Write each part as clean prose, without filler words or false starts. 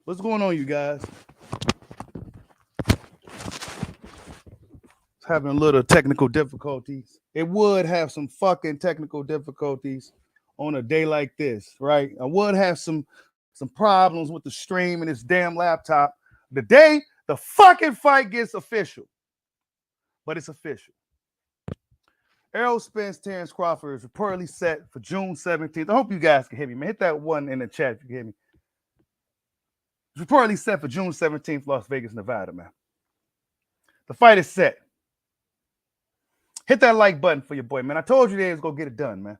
What's going on, you guys? Having a little technical difficulties. It would have some fucking technical difficulties on a day like this, right? I would have some problems with the stream and this damn laptop. The day the fucking fight gets official, but it's official. Errol Spence, Terence Crawford is reportedly set for June 17th. I hope you guys can hear me, man. Hit that one in the chat if you can hear me. It's reportedly set for June 17th, Las Vegas, Nevada, man. The fight is set. Hit that like button for your boy, man. I told you they was gonna get it done, man.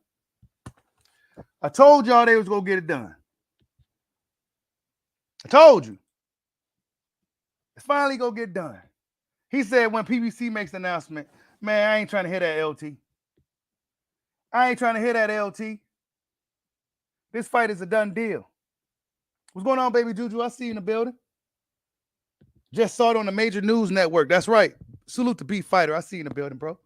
I told y'all they was gonna get it done. I told you. It's finally gonna get done. He said when PBC makes the announcement, man, I ain't trying to hear that LT. I ain't trying to hear that LT. This fight is a done deal. What's going on, baby Juju? I see you in the building. Just saw it on the major news network. That's right. Salute to Beef Fighter. I see you in the building, bro.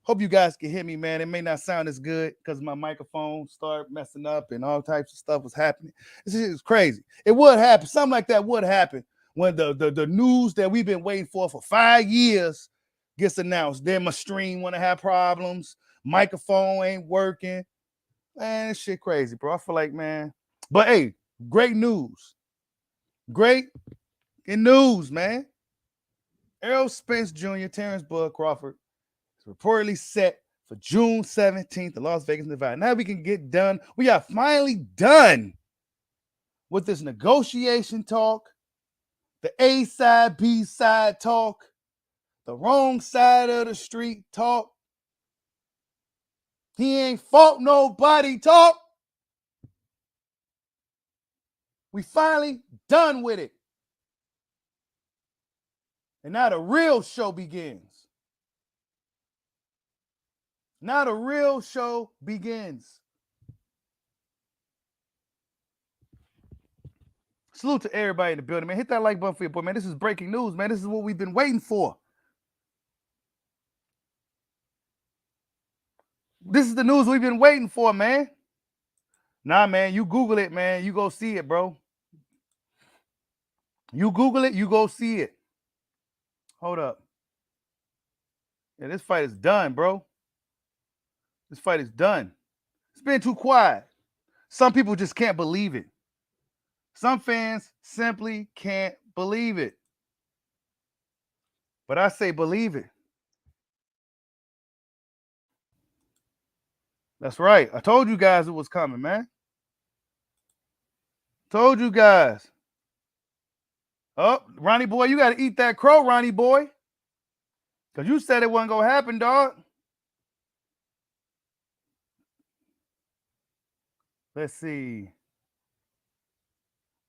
Hope you guys can hear me, man. It may not sound as good because my microphone started messing up and all types of stuff was happening. This is crazy. It would happen. Something like that would happen when the news that we've been waiting for 5 years gets announced. Then my stream want to have problems. Microphone ain't working. Man, this shit crazy, bro. I feel like, man. But hey, great news. Great news, man. Errol Spence Jr., Terence Bud Crawford is reportedly set for June 17th in Las Vegas, Nevada. Now we can get done. We are finally done with this negotiation talk, the A side, B side talk, the wrong side of the street talk. He ain't fought nobody talk. We finally done with it. And now the real show begins. Now the real show begins. Salute to everybody in the building, man. Hit that like button for your boy, man. This is breaking news, man. This is what we've been waiting for. This is the news we've been waiting for, man. Nah, man, you Google it, man. You go see it, bro. You Google it, you go see it. Hold up. Yeah, this fight is done, bro. This fight is done. It's been too quiet. Some people just can't believe it. Some fans simply can't believe it. But I say believe it. That's right. I told you guys it was coming, man. Told you guys. Oh, Ronnie boy, you got to eat that crow, Ronnie boy. Because you said it wasn't going to happen, dog. Let's see.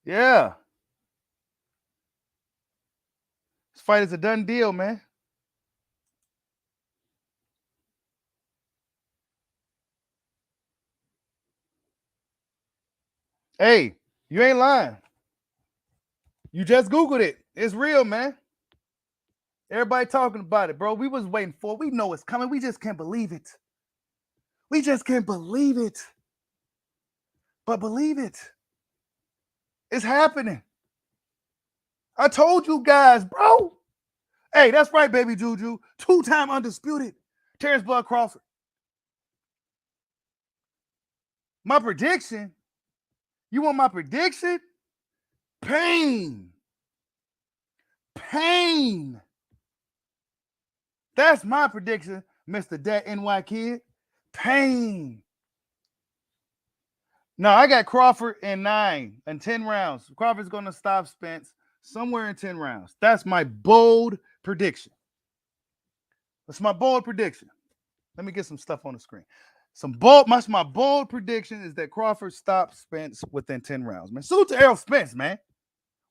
Yeah. This fight is a done deal, man. Hey, you ain't lying. You just Googled it. It's real, man. Everybody talking about it, bro. We was waiting for it. We know it's coming. We just can't believe it. We just can't believe it. But believe it. It's happening. I told you guys, bro. Hey, that's right, baby Juju. 2-time undisputed. Terence Bud Crawford. My prediction. You want my prediction? Pain. Pain. That's my prediction, Mr. Dat NY Kid. Pain. No, I got Crawford in 9 and 10 rounds. Crawford's going to stop Spence somewhere in 10 rounds. That's my bold prediction. That's my bold prediction. Let me get some stuff on the screen. My bold prediction is that Crawford stops Spence within 10 rounds, man. Salute to Errol Spence, man.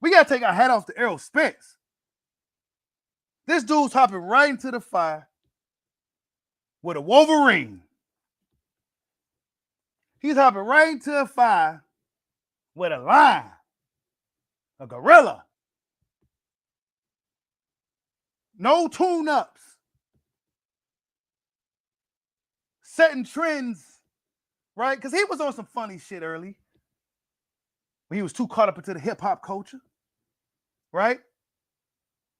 We got to take our hat off to Errol Spence. This dude's hopping right into the fire with a Wolverine. He's hopping right into the fire with a lion, a gorilla. No tune-ups. Setting trends, right? Because he was on some funny shit early. when he was too caught up into the hip-hop culture, right?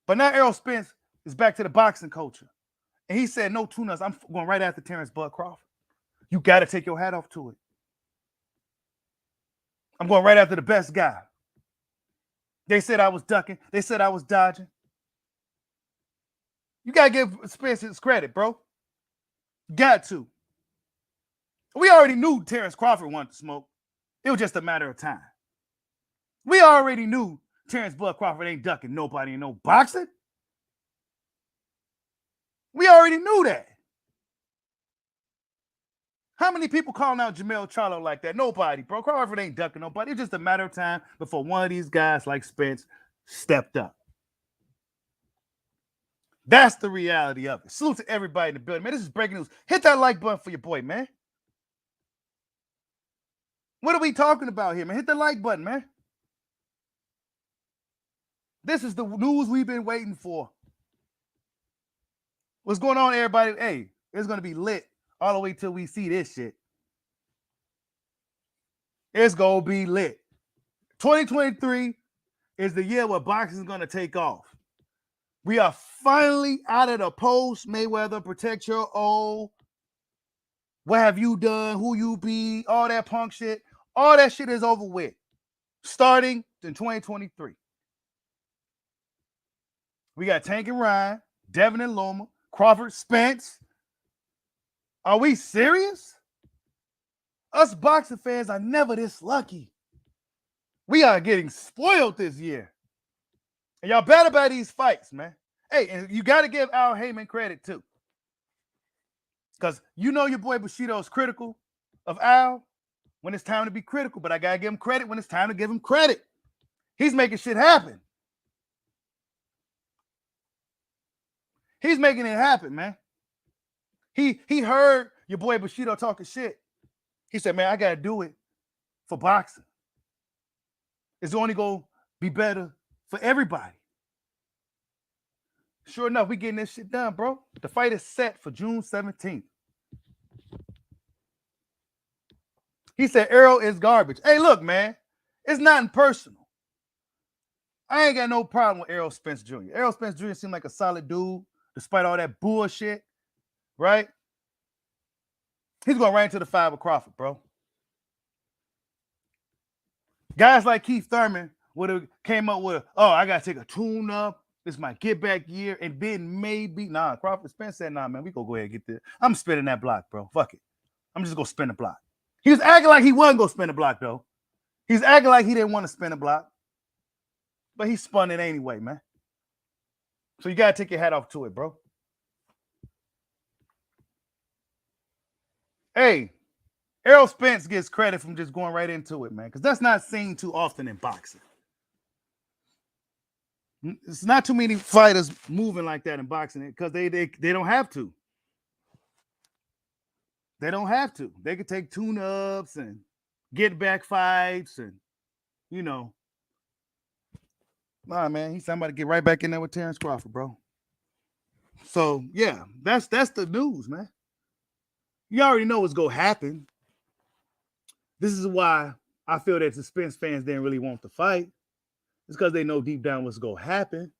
But now Errol Spence is back to the boxing culture. And he said, no tune-ups. I'm going right after Terence Bud Crawford. You got to take your hat off to it. I'm going right after the best guy. They said I was ducking. They said I was dodging. You got to give Spence his credit, bro. Got to. We already knew Terence Crawford wanted to smoke. It was just a matter of time. We already knew Terence Bud Crawford ain't ducking nobody in no boxing. We already knew that. How many people calling out Jermell Charlo like that? Nobody, bro. Crawford ain't ducking nobody. It's just a matter of time before one of these guys like Spence stepped up. That's the reality of it. Salute to everybody in the building. Man, this is breaking news. Hit that like button for your boy, man. What are we talking about here, man? Hit the like button, man. This is the news we've been waiting for. What's going on, everybody? Hey, it's going to be lit all the way till we see this shit. It's going to be lit. 2023 is the year where boxing is going to take off. We are finally out of the post Mayweather, protect your O. What have you done? Who you be? All that punk shit. All that shit is over with. Starting in 2023. We got Tank and Ryan, Devin and Loma, Crawford, Spence. Are we serious? Us boxing fans are never this lucky. We are getting spoiled this year. And y'all better buy these fights, man. Hey, and you got to give Al Heyman credit, too. Because you know your boy Bushido is critical of Al when it's time to be critical, but I got to give him credit when it's time to give him credit. He's making shit happen. He's making it happen, man. He heard your boy Bushido talking shit. He said, man, I got to do it for boxing. It's only going to be better for everybody. Sure enough, we getting this shit done, bro. The fight is set for June 17th. He said Errol is garbage. Hey, look, man. It's nothing personal. I ain't got no problem with Errol Spence Jr. Errol Spence Jr. seemed like a solid dude, despite all that bullshit, right? He's going right into the 5 of Crawford, bro. Guys like Keith Thurman would have came up with, I got to take a tune-up. This is my get-back year. And then maybe, Crawford Spence said, man, we going to go ahead and get this. I'm spinning that block, bro. Fuck it. I'm just going to spin the block. He was acting like he wasn't going to spin the block, though. He's acting like he didn't want to spin the block. But he spun it anyway, man. So you got to take your hat off to it, bro. Hey, Errol Spence gets credit from just going right into it, man, because that's not seen too often in boxing. It's not too many fighters moving like that in boxing because they don't have to. They don't have to. They could take tune-ups and get back fights and, Nah, man, he's somebody to get right back in there with Terence Crawford, bro. So, yeah, that's the news, man. You already know what's going to happen. This is why I feel that the Spence fans didn't really want the fight. It's because they know deep down what's going to happen.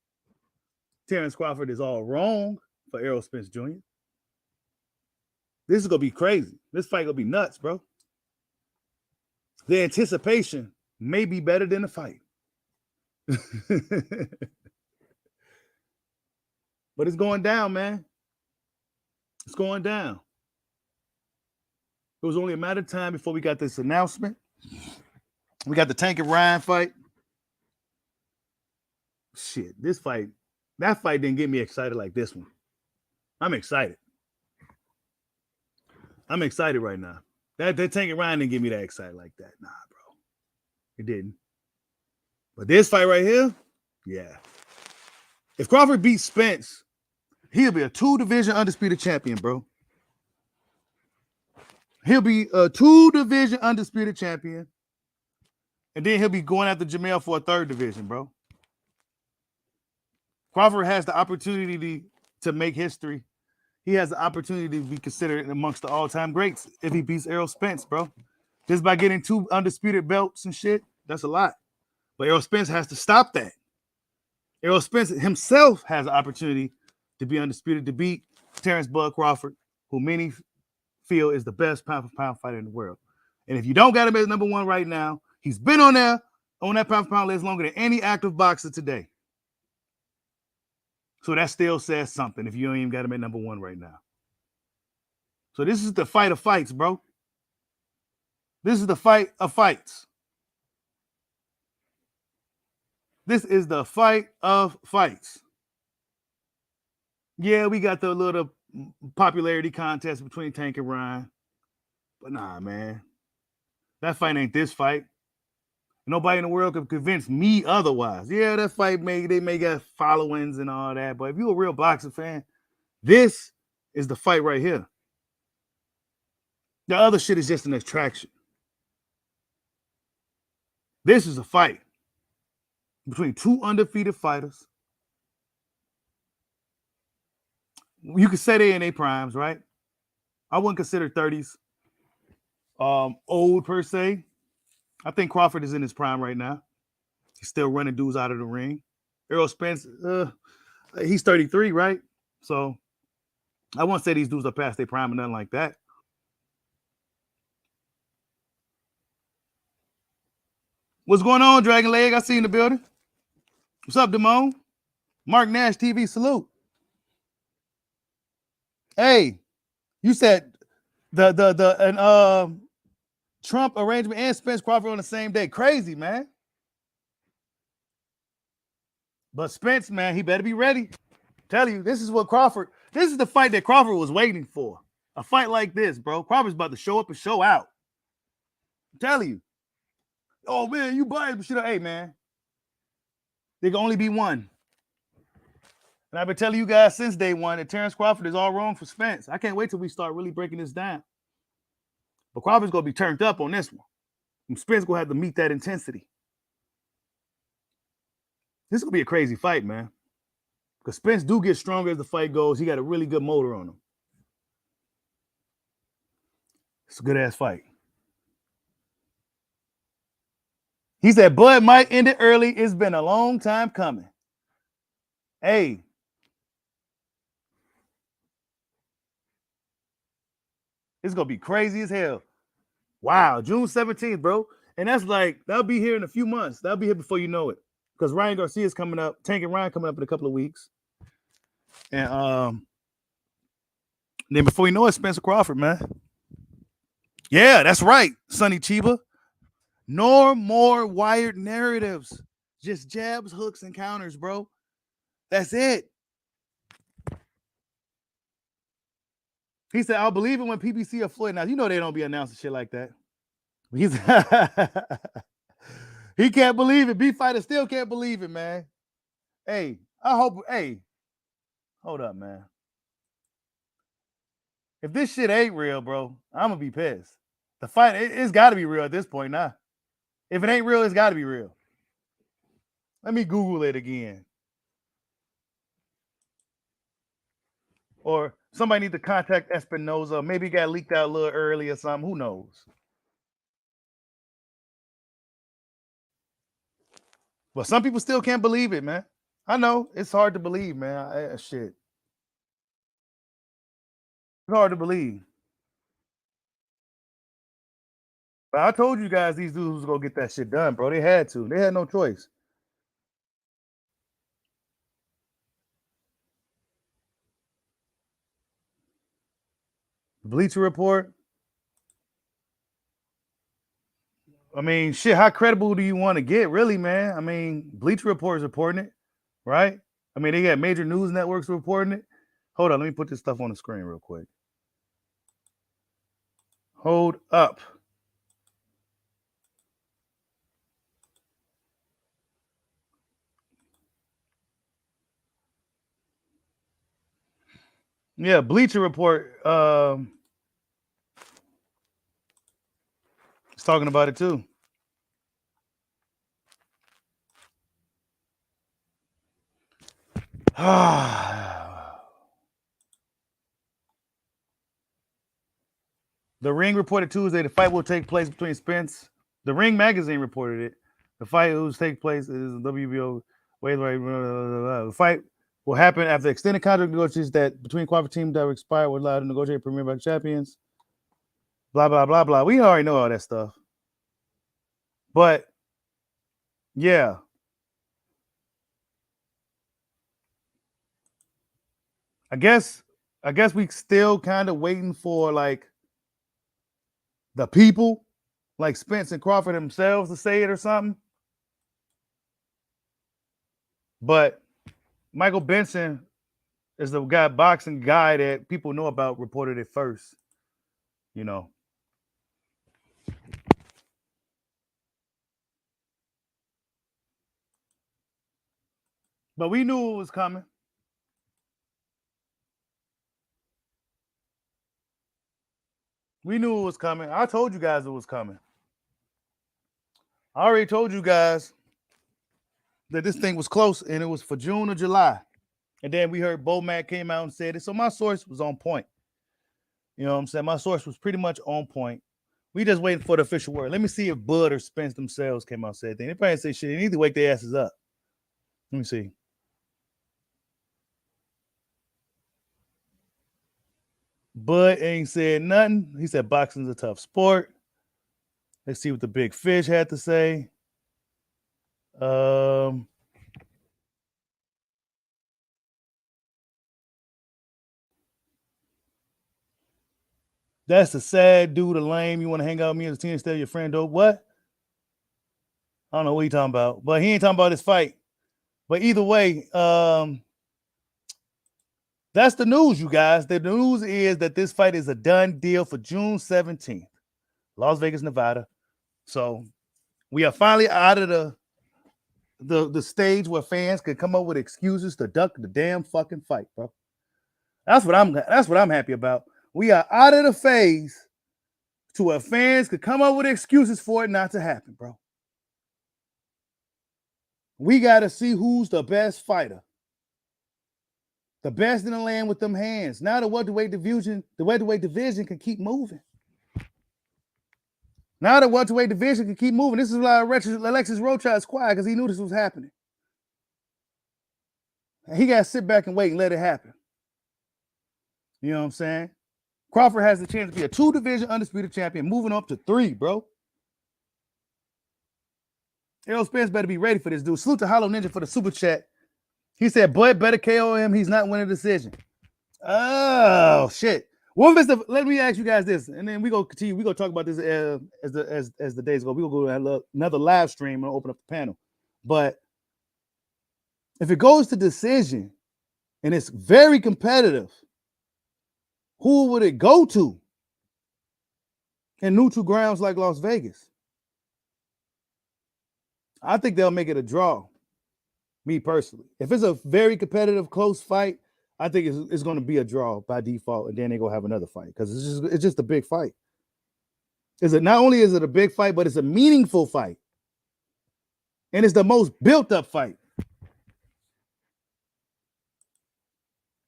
Terence Crawford is all wrong for Errol Spence Jr. This is going to be crazy. This fight going to be nuts, bro. The anticipation may be better than the fight. But it's going down, man. It's going down. It was only a matter of time before we got this announcement. We got the Tank and Ryan fight. Shit, that fight didn't get me excited like this one. I'm excited. I'm excited right now. That Tank and Ryan didn't get me that excited like that. Nah, bro. It didn't. But this fight right here, yeah. If Crawford beats Spence, he'll be a 2-division undisputed champion, bro. He'll be a 2-division undisputed champion. And then he'll be going after Jermell for a 3rd division, bro. Crawford has the opportunity to make history. He has the opportunity to be considered amongst the all-time greats if he beats Errol Spence, bro. Just by getting 2 undisputed belts and shit. That's a lot. But Errol Spence has to stop that. Errol Spence himself has an opportunity to be undisputed, to beat Terence Bud Crawford, who many feel is the best pound for pound fighter in the world. And if you don't got him as number one right now, he's been on that pound for pound list longer than any active boxer today. So that still says something if you don't even got him at number one right now. So this is the fight of fights, bro. This is the fight of fights. This is the fight of fights. Yeah, we got the little popularity contest between Tank and Ryan. But nah, man. That fight ain't this fight. Nobody in the world can convince me otherwise. Yeah, that fight they may get followings and all that. But if you're a real boxing fan, this is the fight right here. The other shit is just an attraction. This is a fight between two undefeated fighters. You could say they're in their primes, right? I wouldn't consider 30s old per se. I think Crawford is in his prime right now. He's still running dudes out of the ring. Errol Spence, he's 33, right? So I won't say these dudes are past their prime or nothing like that. What's going on, Dragon Leg? I see you in the building. What's up, Damone? Mark Nash TV, salute. Hey, you said the Trump arrangement and Spence Crawford on the same day. Crazy, man. But Spence, man, he better be ready. Tell you, this is the fight that Crawford was waiting for. A fight like this, bro. Crawford's about to show up and show out. I'm telling you. Oh, man, you biased, but shit. Hey, man. There can only be one. And I've been telling you guys since day one that Terence Crawford is all wrong for Spence. I can't wait till we start really breaking this down. But Crawford's going to be turned up on this one. And Spence going to have to meet that intensity. This is going to be a crazy fight, man. Because Spence do get stronger as the fight goes. He got a really good motor on him. It's a good-ass fight. He said, Bud might end it early. It's been a long time coming. Hey. It's going to be crazy as hell. Wow, June 17th, bro. And that's like, that'll be here in a few months. That'll be here before you know it. Because Ryan Garcia's coming up. Tank and Ryan coming up in a couple of weeks. And then before you know it, Spencer Crawford, man. Yeah, that's right, Sonny Chiba. No more wired narratives. Just jabs, hooks, and counters, bro. That's it. He said, I'll believe it when PBC or Floyd. Now, you know they don't be announcing shit like that. He can't believe it. B-Fighter still can't believe it, man. Hey, I hope, hold up, man. If this shit ain't real, bro, I'm going to be pissed. The fight, it's got to be real at this point now. If it ain't real, it's got to be real. Let me Google it again. Or somebody need to contact Espinoza. Maybe it got leaked out a little early or something. Who knows? But some people still can't believe it, man. I know. It's hard to believe, man. Shit. It's hard to believe. But I told you guys these dudes was going to get that shit done, bro. They had to. They had no choice. Bleacher Report. I mean, shit, how credible do you want to get, really, man? I mean, Bleacher Report is reporting it, right? I mean, they got major news networks reporting it. Hold on, let me put this stuff on the screen real quick. Hold up. Yeah, Bleacher Report is talking about it too. The Ring reported Tuesday the fight will take place between Spence. The Ring magazine reported it. The fight who's take place is WBO weight. The fight will happen after extended contract negotiations that between Crawford team that will expire will allow to negotiate premier by champions. Blah blah blah blah. We already know all that stuff. But yeah. I guess we still kind of waiting for like the people, like Spence and Crawford themselves, to say it or something. But Michael Benson is the boxing guy that people know about, reported it first. You know. But we knew it was coming. We knew it was coming. I told you guys it was coming. I already told you guys that this thing was close and it was for June or July. And then we heard Bo Mack came out and said it. So my source was on point. You know what I'm saying? My source was pretty much on point. We just waiting for the official word. Let me see if Bud or Spence themselves came out and said anything. They probably say shit. They need to wake their asses up. Let me see. Bud ain't said nothing. He said boxing's a tough sport. Let's see what the big fish had to say. That's a sad dude, a lame. You want to hang out with me as a team instead of your friend, dope? What? I don't know what he talking about, but he ain't talking about his fight. But either way, that's the news, you guys. The news is that this fight is a done deal for June 17th, Las Vegas, Nevada. So we are finally out of the stage where fans could come up with excuses to duck the damn fucking fight, bro. That's what I'm happy about. We are out of the phase to where fans could come up with excuses for it not to happen, bro. We got to see who's the best fighter. The best in the land with them hands. Now the welterweight division can keep moving. Now the welterweight division can keep moving. This is why Alexis Rocha is quiet, because he knew this was happening. And he got to sit back and wait and let it happen. You know what I'm saying? Crawford has the chance to be a 2-division undisputed champion, moving up to 3, bro. Errol Spence better be ready for this dude. Salute to Hollow Ninja for the super chat. He said, Bud better KO him. He's not winning a decision. Oh, shit. Let me ask you guys this, and then we go continue. We go talk about this as the days go. We will go to another live stream and open up the panel. But if it goes to decision and it's very competitive, who would it go to in neutral grounds like Las Vegas? I think they'll make it a draw, me personally. If it's a very competitive, close fight, I think it's going to be a draw by default, and then they're going to have another fight because it's just a big fight. Not only is it a big fight, but it's a meaningful fight. And it's the most built-up fight.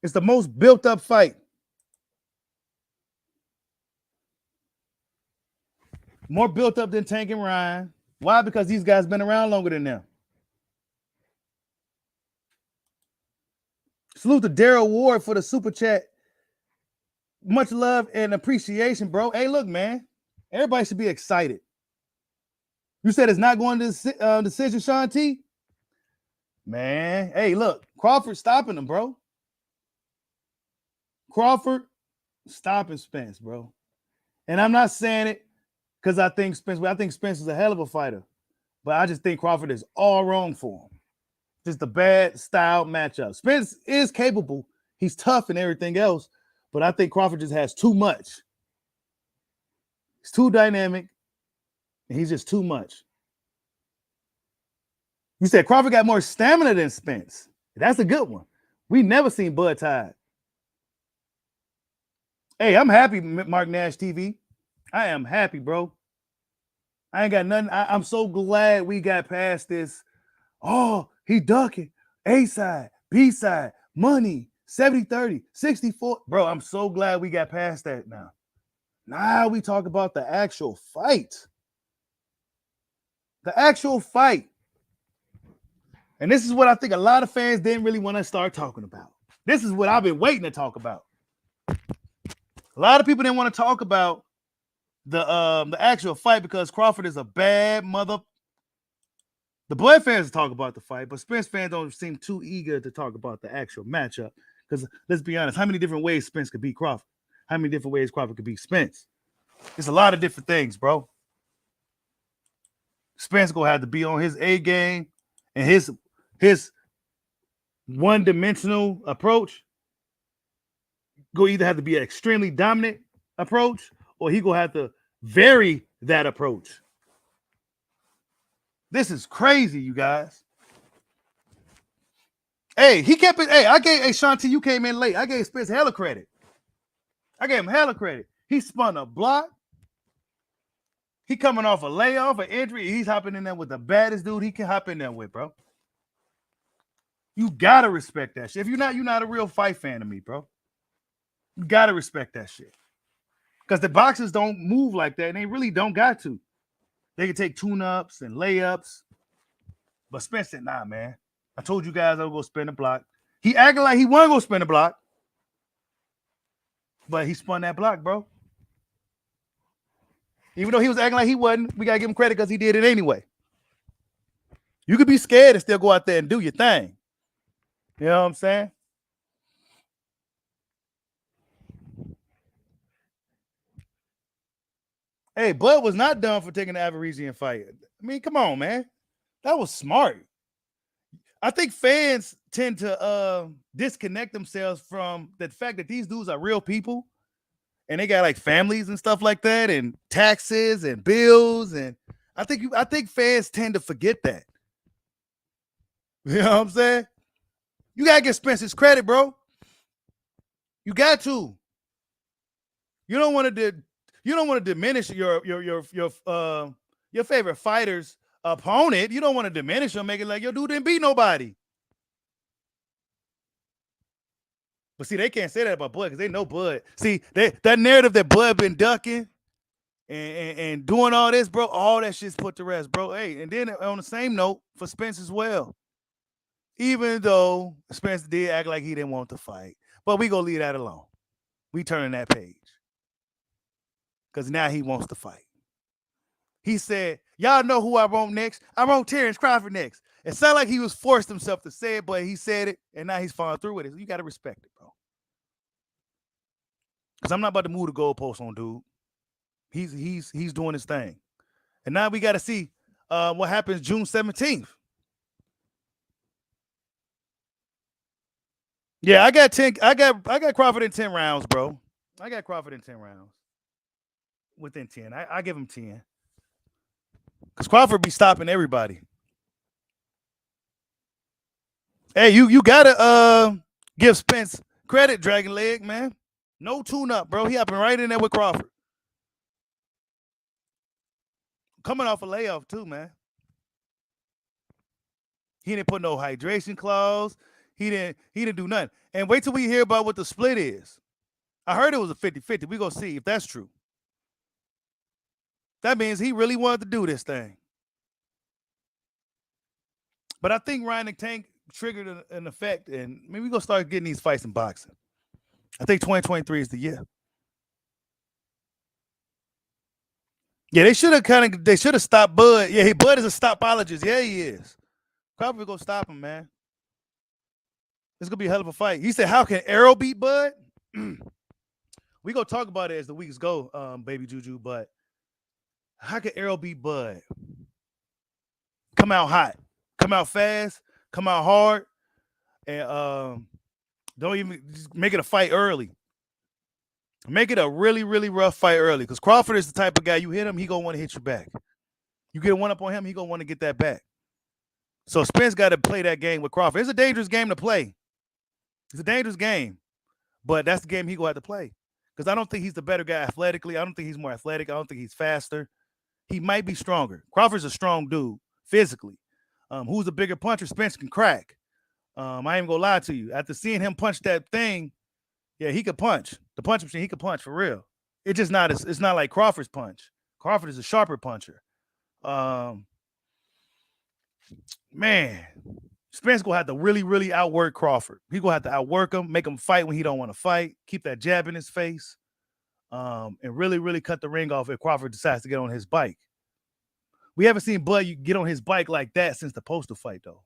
It's the most built-up fight. More built up than Tank and Ryan. Why? Because these guys been around longer than them. Salute to Daryl Ward for the super chat. Much love and appreciation, bro. Hey, look, man. Everybody should be excited. You said it's not going to decision, Sean T? Man, hey, look. Crawford stopping him, bro. Crawford stopping Spence, bro. And I'm not saying it because I think Spence is a hell of a fighter. But I just think Crawford is all wrong for him. Just a bad style matchup. Spence is capable. He's tough and everything else. But I think Crawford just has too much. He's too dynamic. And he's just too much. You said Crawford got more stamina than Spence. That's a good one. We never seen Bud tied. Hey, I'm happy, Mark Nash TV. I am happy, bro. I ain't got nothing. I'm so glad we got past this. Oh, he ducking. A side, B side, money, 70-30, 64. Bro, I'm so glad we got past that now. Now we talk about the actual fight. The actual fight. And this is what I think a lot of fans didn't really want to start talking about. This is what I've been waiting to talk about. A lot of people didn't want to talk about the actual fight because Crawford is a bad mother. The Blood fans talk about the fight, but Spence fans don't seem too eager to talk about the actual matchup. Because let's be honest, how many different ways Spence could beat Crawford? How many different ways Crawford could beat Spence? It's a lot of different things, bro. Spence gonna have to be on his A game and his one-dimensional approach. Gonna either have to be an extremely dominant approach, or he gonna have to vary that approach. This is crazy, you guys. Hey, he kept it. Hey, Shanti, you came in late. I gave Spence hella credit. I gave him hella credit. He spun a block. He coming off a layoff, an injury. He's hopping in there with the baddest dude he can hop in there with, bro. You gotta respect that shit. If you're not a real fight fan of me, bro. You gotta respect that shit. Because the boxers don't move like that, and they really don't got to. They can take tune-ups and layups. But Spence said, nah, man. I told you guys I was gonna spin the block. He acted like he wasn't gonna spin the block. But he spun that block, bro. Even though he was acting like he wasn't, we gotta give him credit because he did it anyway. You could be scared and still go out there and do your thing. You know what I'm saying? Hey, Bud was not done for taking the Avaresian fight. I mean, come on, man. That was smart. I think fans tend to disconnect themselves from the fact that these dudes are real people and they got like families and stuff like that and taxes and bills. And I think fans tend to forget that. You know what I'm saying? You gotta give Spence's credit, bro. You got to. You don't want to diminish your favorite fighter's opponent. You don't want to diminish him, make it like your dude didn't beat nobody. But see, they can't say that about Bud because they know Bud. See, that narrative that Bud been ducking and doing all this, bro, all that shit's put to rest, bro. Hey, and then on the same note, for Spence as well. Even though Spence did act like he didn't want to fight. But we gonna leave that alone. We turning that page. Because now he wants to fight. He said, y'all know who I want next? I want Terence Crawford next. It sounded like he was forced himself to say it, but he said it, and now he's following through with it. So you got to respect it, bro. Because I'm not about to move the goalpost on dude. He's doing his thing. And now we got to see what happens June 17th. Yeah, I got Crawford in 10 rounds, bro. I got Crawford in 10 rounds. Within 10. I give him 10. Because Crawford be stopping everybody. Hey, you gotta give Spence credit, Dragon Leg, man. No tune-up, bro. He hopping right in there with Crawford. Coming off a layoff, too, man. He didn't put no hydration clause. He didn't do nothing. And wait till we hear about what the split is. I heard it was a 50-50. We're gonna see if that's true. That means he really wanted to do this thing. But I think Ryan the Tank triggered an effect, and maybe we're going to start getting these fights in boxing. I think 2023 is the year. Yeah, they should have stopped Bud. Yeah, Bud is a stopologist. Yeah, he is. Probably going to stop him, man. It's going to be a hell of a fight. He said, how can Errol beat Bud? We're going to talk about it as the weeks go, Baby Juju, but how can Errol beat Bud? Come out hot. Come out fast. Come out hard. And don't even just make it a fight early. Make it a really, really rough fight early. Because Crawford is the type of guy, you hit him, he going to want to hit you back. You get one up on him, he going to want to get that back. So Spence got to play that game with Crawford. It's a dangerous game to play. It's a dangerous game. But that's the game he going to have to play. Because I don't think he's the better guy athletically. I don't think he's more athletic. I don't think he's faster. He might be stronger. Crawford's a strong dude physically. Who's a bigger puncher? Spence can crack. I ain't even gonna lie to you. After seeing him punch that thing, yeah, he could punch. The punch machine, he could punch for real. It's not like Crawford's punch. Crawford is a sharper puncher. Man, Spence gonna have to really, really outwork Crawford. He gonna have to outwork him, make him fight when he don't want to fight, keep that jab in his face, and really, really cut the ring off if Crawford decides to get on his bike. We haven't seen Bud get on his bike like that since the Postal fight, though.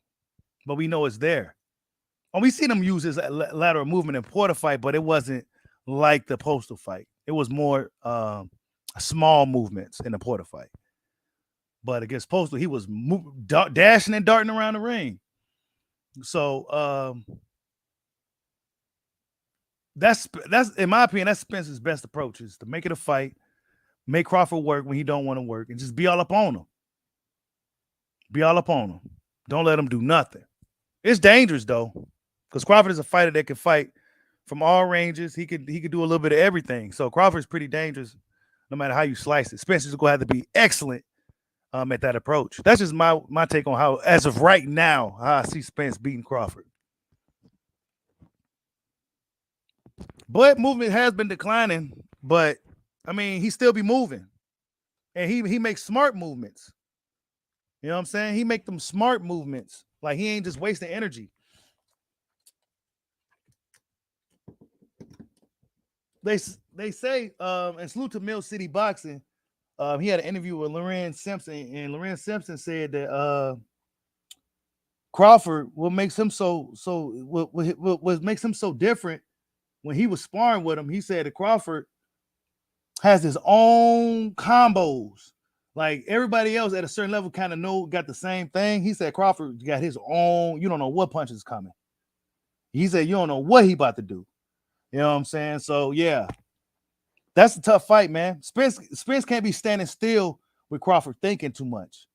But we know it's there. And we seen him use his lateral movement in Porter fight, but it wasn't like the Postal fight. It was more small movements in the Porter fight. But against Postal, he was dashing and darting around the ring. So that's in my opinion, that's Spence's best approach is to make it a fight, make Crawford work when he don't want to work, and just be all up on him. Be all up on him. Don't let him do nothing. It's dangerous though, because Crawford is a fighter that can fight from all ranges. He could do a little bit of everything. So Crawford's pretty dangerous, no matter how you slice it. Spencer's gonna have to be excellent at that approach. That's just my take on how, as of right now, how I see Spence beating Crawford. Bud movement has been declining, but I mean he still be moving, and he makes smart movements. You know what I'm saying? He make them smart movements. Like he ain't just wasting energy. They say and salute to Mill City Boxing. He had an interview with Lorenz Simpson, and Lorenz Simpson said that Crawford what makes him what makes him so different when he was sparring with him. He said that Crawford has his own combos. Like everybody else at a certain level kind of got the same thing. He said Crawford got his own, you don't know what punch is coming. He said you don't know what he about to do. You know what I'm saying? So yeah, that's a tough fight, man. Spence can't be standing still with Crawford thinking too much.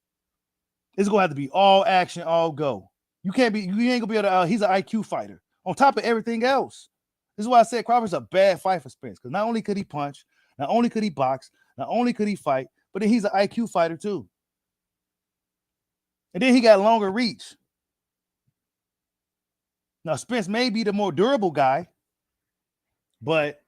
It's gonna have to be all action, all go. You ain't gonna be able to, he's an IQ fighter on top of everything else. This is why I said Crawford's a bad fight for Spence, because not only could he punch, not only could he box, not only could he fight, but then he's an IQ fighter too. And then he got longer reach. Now, Spence may be the more durable guy, but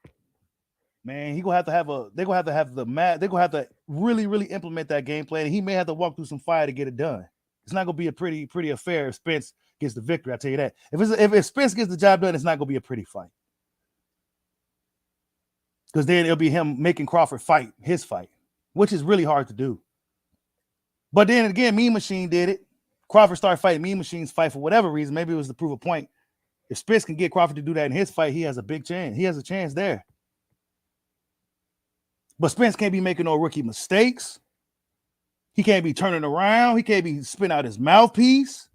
man, they're gonna have to really, really implement that game plan. And he may have to walk through some fire to get it done. It's not gonna be a pretty affair if Spence gets the victory. I'll tell you that. If Spence gets the job done, it's not gonna be a pretty fight. Because then it'll be him making Crawford fight his fight, which is really hard to do. But then again, Mean Machine did it. Crawford started fighting Mean Machine's fight for whatever reason. Maybe it was to prove a point. If Spence can get Crawford to do that in his fight, he has a big chance. He has a chance there. But Spence can't be making no rookie mistakes. He can't be turning around. He can't be spitting out his mouthpiece.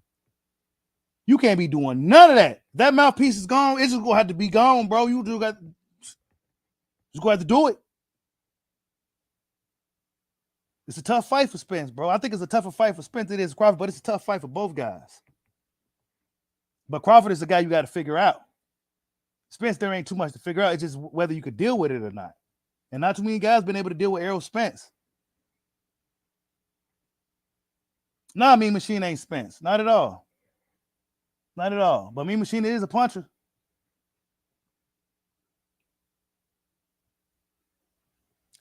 You can't be doing none of that. That mouthpiece is gone. It's just gonna have to be gone, bro. You just gonna have to do it. It's a tough fight for Spence, bro. I think it's a tougher fight for Spence than it is Crawford, but it's a tough fight for both guys. But Crawford is the guy you got to figure out. Spence, there ain't too much to figure out. It's just whether you could deal with it or not. And not too many guys been able to deal with Errol Spence. Nah, Mean Machine ain't Spence. Not at all. Not at all. But Mean Machine is a puncher.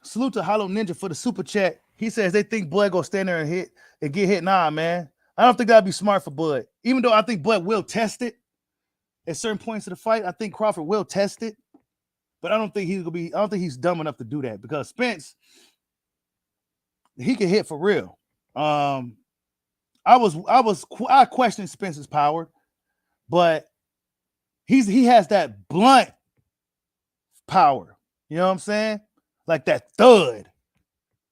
Salute to Hollow Ninja for the super chat. He says they think Bud gonna stand there and get hit. Nah, man. I don't think that'd be smart for Bud. Even though I think Bud will test it at certain points of the fight. I think Crawford will test it. But I don't think he's dumb enough to do that, because Spence, he can hit for real. I questioned Spence's power, but he has that blunt power. You know what I'm saying? Like that thud.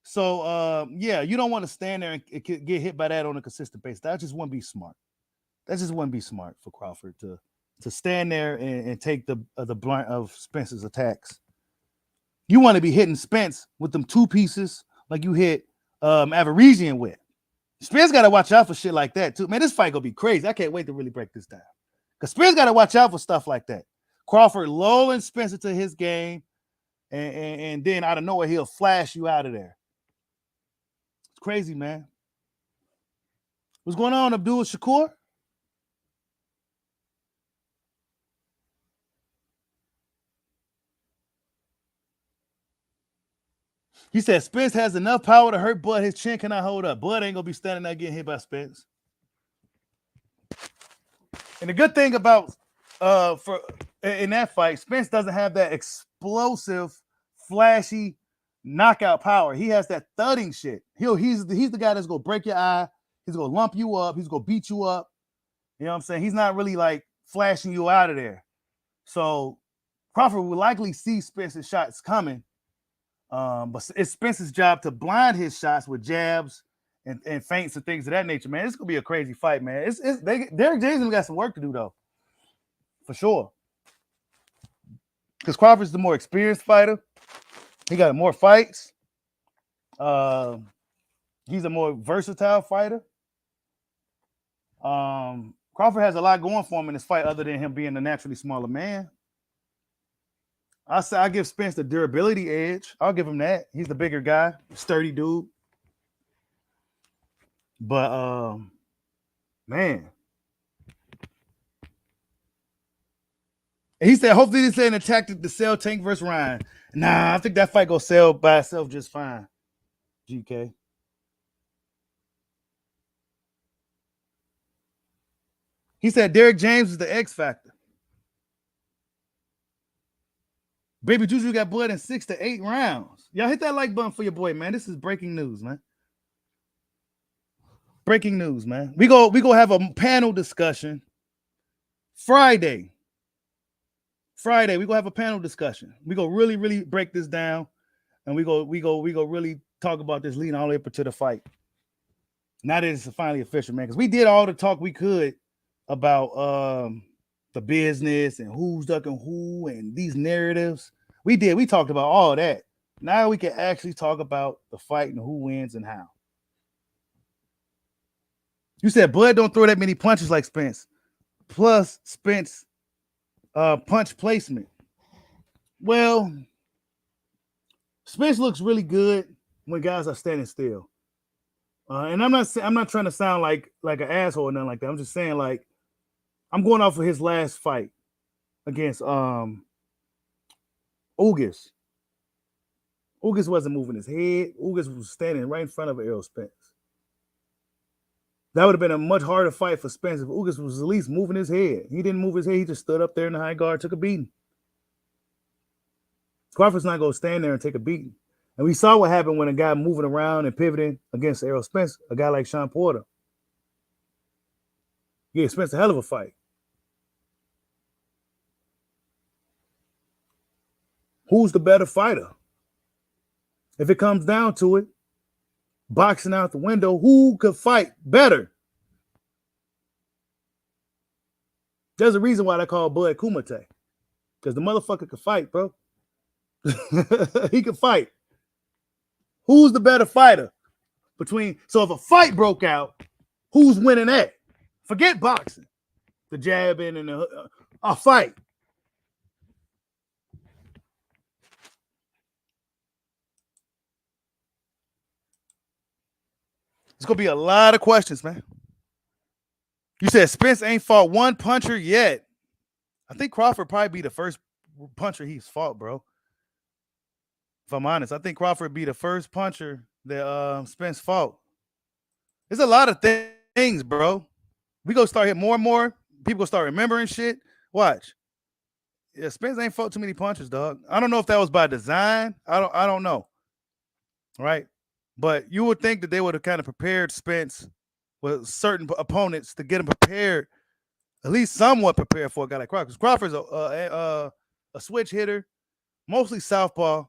So yeah, you don't want to stand there and get hit by that on a consistent basis. That just wouldn't be smart. That just wouldn't be smart for Crawford to stand there and take the blunt of Spence's attacks. You want to be hitting Spence with them two pieces like you hit Avaresian with. Spence got to watch out for shit like that too. Man, this fight gonna be crazy. I can't wait to really break this down. Because Spence got to watch out for stuff like that. Crawford lulling Spence into his game, and then out of nowhere, he'll flash you out of there. It's crazy, man. What's going on, Abdul Shakur? He said Spence has enough power to hurt Bud. His chin cannot hold up. Bud ain't gonna be standing there getting hit by Spence. And the good thing about for in that fight, Spence doesn't have that explosive, flashy knockout power. He has that thudding shit. He's the guy that's gonna break your eye. He's gonna lump you up. He's gonna beat you up. You know what I'm saying? He's not really like flashing you out of there. So Crawford will likely see Spence's shots coming. But it's Spence's job to blind his shots with jabs and feints and things of that nature, man. It's gonna be a crazy fight, man. Derek James got some work to do though, for sure. Because Crawford's the more experienced fighter. He got more fights. He's a more versatile fighter. Crawford has a lot going for him in this fight, other than him being a naturally smaller man. I give Spence the durability edge. I'll give him that. He's the bigger guy, sturdy dude. But man. He said, hopefully this ain't a tactic to sell Tank versus Ryan. Nah, I think that fight gonna sell by itself just fine. GK. He said Derek James is the X factor. Baby Juju got blood in 6 to 8 rounds. Y'all hit that like button for your boy, man. This is breaking news, man. Breaking news, man. We go have a panel discussion Friday. We gonna have a panel discussion. We go really break this down, and we go really talk about this leading all the way up to the fight. Now that it's finally official, man, because we did all the talk we could about the business and who's ducking who and these narratives. We talked about all that. Now we can actually talk about the fight and who wins and how. You said Bud don't throw that many punches like Spence. Plus Spence punch placement. Well, Spence looks really good when guys are standing still. And I'm not trying to sound like an asshole or nothing like that. I'm just saying, like, I'm going off of his last fight against Ugas. Ugas wasn't moving his head. Ugas was standing right in front of Errol Spence. That would have been a much harder fight for Spence if Ugas was at least moving his head. He didn't move his head. He just stood up there in the high guard, took a beating. Crawford's not going to stand there and take a beating. And we saw what happened when a guy moving around and pivoting against Errol Spence, a guy like Sean Porter. He gave Spence a hell of a fight. Who's the better fighter? If it comes down to it, boxing out the window, who could fight better? There's a reason why they call Bud Kumite. Because the motherfucker could fight, bro. He could fight. Who's the better fighter? So if a fight broke out, who's winning that? Forget boxing. The jabbing and a fight. It's going to be a lot of questions, man. You said Spence ain't fought one puncher yet. I think Crawford probably be the first puncher he's fought, bro. If I'm honest, I think Crawford be the first puncher that Spence fought. There's a lot of things, bro. We gonna start hitting more and more. People gonna start remembering shit. Watch. Yeah, Spence ain't fought too many punches, dog. I don't know if that was by design. I don't know. Right? But you would think that they would have kind of prepared Spence with certain opponents to get him prepared, at least somewhat prepared for a guy like Crawford. Because Crawford's a switch hitter, mostly southpaw,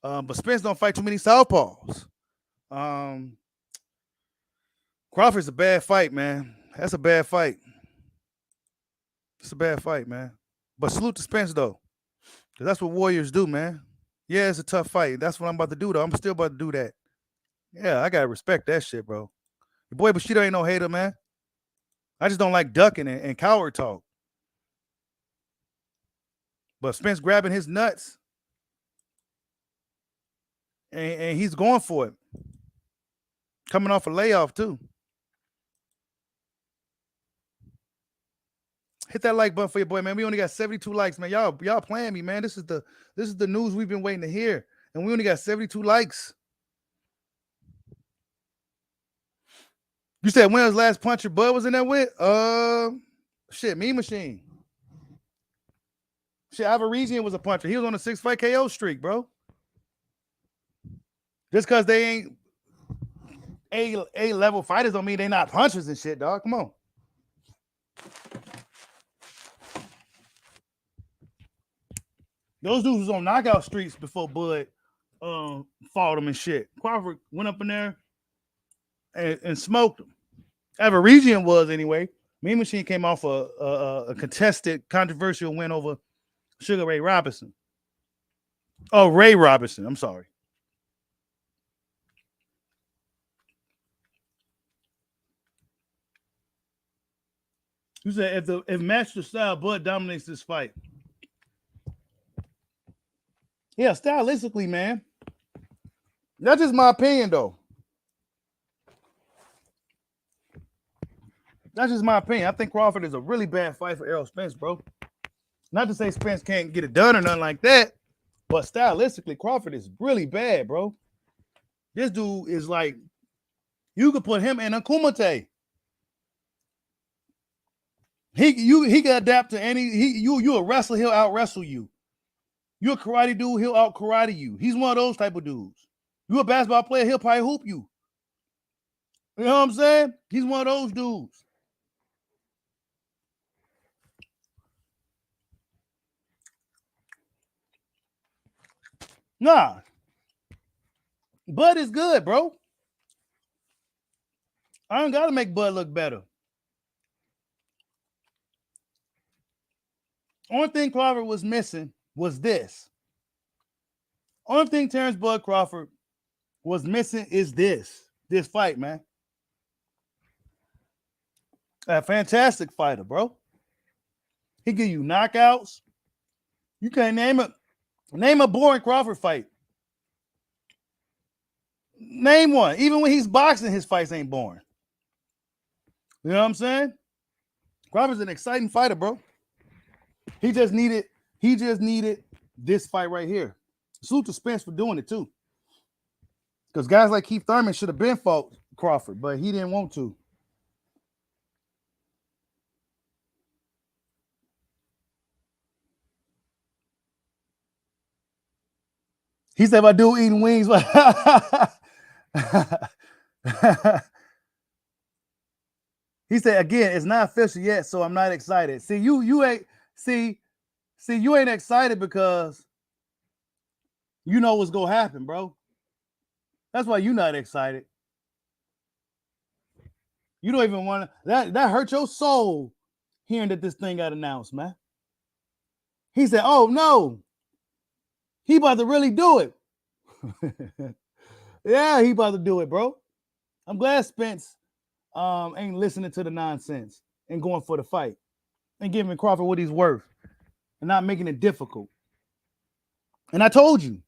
but Spence don't fight too many southpaws. Crawford's a bad fight, man. That's a bad fight. It's a bad fight, man. But salute to Spence, though, because that's what warriors do, man. Yeah, it's a tough fight. That's what I'm about to do, though. I'm still about to do that. Yeah, I got to respect that shit, bro. Your boy Bushido ain't no hater, man. I just don't like ducking and coward talk. But Spence grabbing his nuts, and he's going for it. Coming off a layoff, too. Hit that like button for your boy, man. We only got 72 likes, man. Y'all playing me, man. This is the news we've been waiting to hear. And we only got 72 likes. You said when was last puncher Bud was in there with? Shit, Mean Machine. Shit, Averesian was a puncher. He was on a 6-fight KO streak, bro. Just because they ain't A level fighters don't mean they not punchers and shit, dog. Come on. Those dudes was on knockout streaks before Bud fought him and shit. Crawford went up in there and smoked him. Averesian was anyway. Mean Machine came off a contested, controversial win over Sugar Ray Robinson. Oh, Ray Robinson. I'm sorry. You said if master style Bud dominates this fight. Yeah, stylistically, man. That's just my opinion, though. That's just my opinion. I think Crawford is a really bad fight for Errol Spence, bro. Not to say Spence can't get it done or nothing like that, but stylistically, Crawford is really bad, bro. This dude is like, you could put him in a Kumite. He can adapt to any. You a wrestler, he'll out wrestle you. You a karate dude, he'll out karate you. He's one of those type of dudes. You a basketball player, he'll probably hoop you. You know what I'm saying? He's one of those dudes. Nah. Bud is good, bro. I don't got to make Bud look better. Only thing Crawford was missing was this. Only thing Terence Bud Crawford was missing is this fight, man. A fantastic fighter, bro. He give you knockouts. You can't name a boring Crawford fight. Name one. Even when he's boxing, his fights ain't boring. You know what I'm saying? Crawford's an exciting fighter, bro. He just needed this fight right here. Salute to Spence for doing it too. Because guys like Keith Thurman should have been fought Crawford, but he didn't want to. He said, if I do eating wings, he said, again, it's not official yet, so I'm not excited. See, you ain't you ain't excited because you know what's gonna happen, bro. That's why you're not excited. You don't even want to. That hurt your soul hearing that this thing got announced, man. He said, "Oh no, he about to really do it." Yeah, he about to do it, bro. I'm glad Spence ain't listening to the nonsense and going for the fight and giving Crawford what he's worth and not making it difficult. And I told you,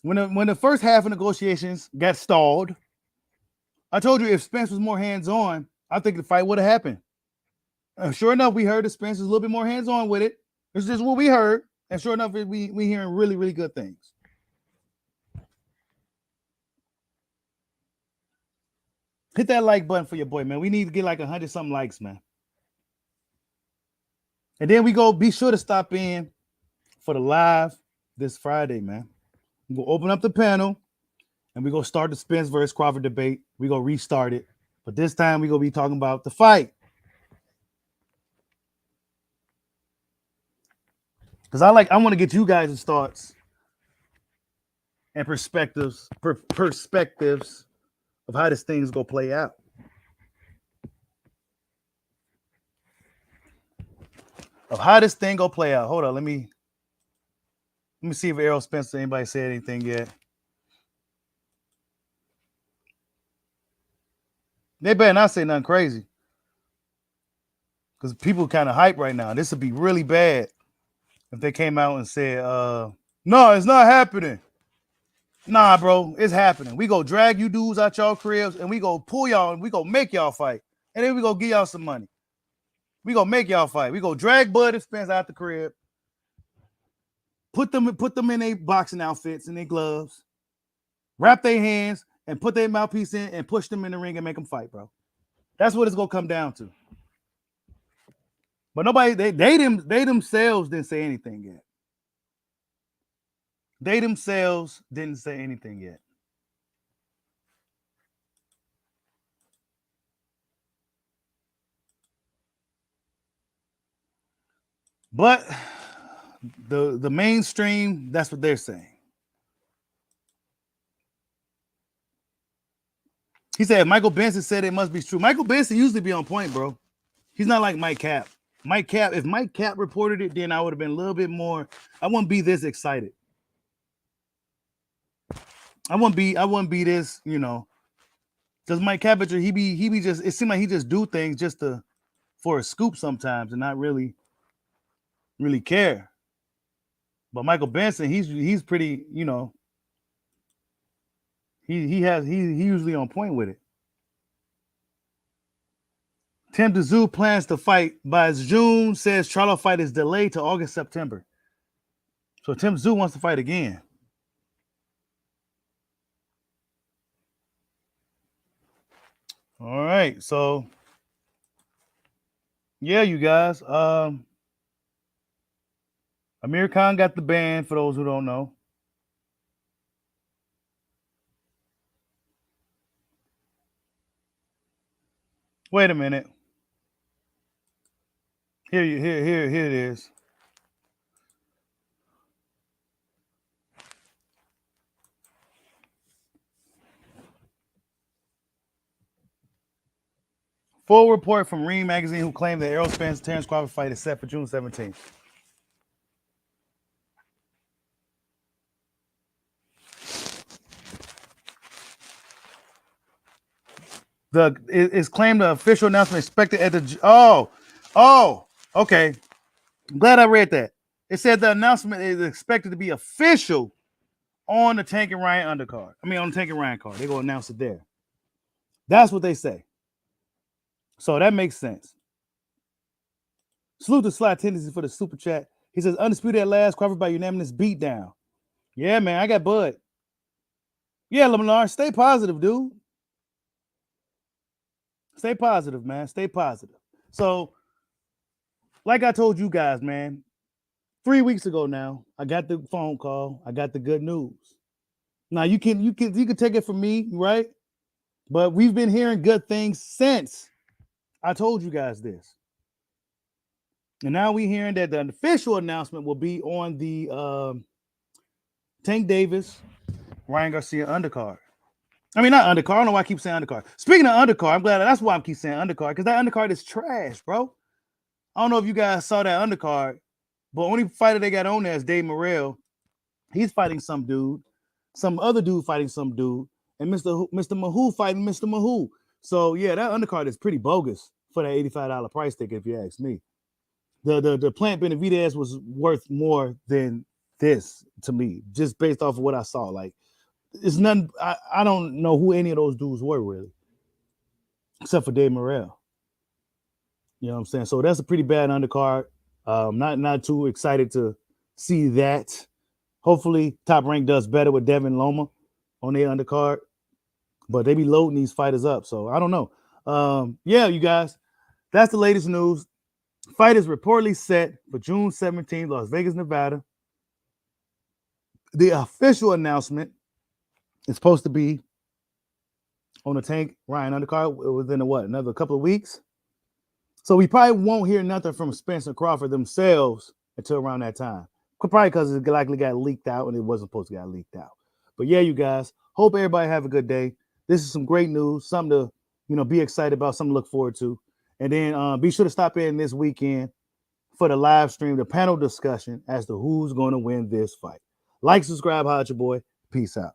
when the first half of negotiations got stalled, I told you if Spence was more hands-on, I think the fight would have happened. And sure enough, we heard that Spence is a little bit more hands-on with it. It's just what we heard. And sure enough, we hearing really, really good things. Hit that like button for your boy, man. We need to get like 100-something likes, man. And then we go, be sure to stop in for the live this Friday, man. We'll open up the panel and we're going to start the Spence versus Crawford debate. We're going to restart it. But this time we're going to be talking about the fight. Because I want to get you guys' thoughts and perspectives of how this thing's going to play out. Of how this thing going to play out. Hold on, let me see if Errol Spence or anybody said anything yet. They better not say nothing crazy. Because people kind of hype right now. This would be really bad if they came out and said, no, it's not happening. Nah, bro, it's happening. We go drag you dudes out y'all cribs and we go pull y'all and we go make y'all fight. And then we go give y'all some money. We go make y'all fight. We go drag Bud and Spence out the crib. Put them in their boxing outfits and their gloves. Wrap their hands and put their mouthpiece in and push them in the ring and make them fight, bro. That's what it's going to come down to. But nobody, they themselves didn't say anything yet. They themselves didn't say anything yet. But the mainstream, that's what they're saying. He said Michael Benson said it must be true. Michael Benson usually be on point, bro. He's not like Mike Cap. Mike Cap, if Mike Cap reported it, then I would have been a little bit more. I wouldn't be this excited. I wouldn't be this, you know. Because Mike Capinger, he be just, it seemed like he just do things just to for a scoop sometimes and not really care. But Michael Benson, he's pretty, you know, he usually on point with it. Tim Tszyu plans to fight by June, says Charlo fight is delayed to August, September. So Tim Tszyu wants to fight again. All right, so yeah, you guys. Amir Khan got the ban for those who don't know. Wait a minute. Here it is. Full report from Ring Magazine, who claimed that Errol Spence Terence Crawford fight is set for June 17th. It's claimed the official announcement expected at the okay. I'm glad I read that. It said the announcement is expected to be official on the Tank and Ryan undercard. I mean, on the Tank and Ryan card. They're going to announce it there. That's what they say. So that makes sense. Salute to Sly Tendency for the super chat. He says, undisputed at last, Crawford by unanimous beatdown. Yeah, man, I got Bud. Yeah, Lamar, stay positive, dude. Stay positive, man. Stay positive. So, like I told you guys, man, 3 weeks ago now, I got the phone call. I got the good news. Now you can take it from me, right? But we've been hearing good things since I told you guys this. And now we're hearing that the official announcement will be on the Tank Davis, Ryan Garcia undercard. I mean, not undercard. I don't know why I keep saying undercard. Speaking of undercard, I'm glad that's why I keep saying undercard, because that undercard is trash, bro. I don't know if you guys saw that undercard, but only fighter they got on there is Dave Morrell. He's fighting some dude, some other dude fighting some dude, and Mr. Mahoo fighting Mr. Mahoo. So yeah, that undercard is pretty bogus for that $85 price ticket, if you ask me. The Plant Benavidez was worth more than this to me, just based off of what I saw. Like, it's nothing. I don't know who any of those dudes were really, except for Dave Morrell. You know what I'm saying? So that's a pretty bad undercard. Not too excited to see that. Hopefully, Top Rank does better with Devin Loma on their undercard, but they be loading these fighters up. So I don't know. Yeah, you guys, that's the latest news. Fight is reportedly set for June 17th, Las Vegas, Nevada. The official announcement is supposed to be on the Tank Ryan undercard within another couple of weeks. So we probably won't hear nothing from Spence and Crawford themselves until around that time. Probably because it likely got leaked out and it wasn't supposed to get leaked out. But yeah, you guys, hope everybody have a good day. This is some great news, something to be excited about, something to look forward to. And then be sure to stop in this weekend for the live stream, the panel discussion as to who's going to win this fight. Like, subscribe, holla at your boy. Peace out.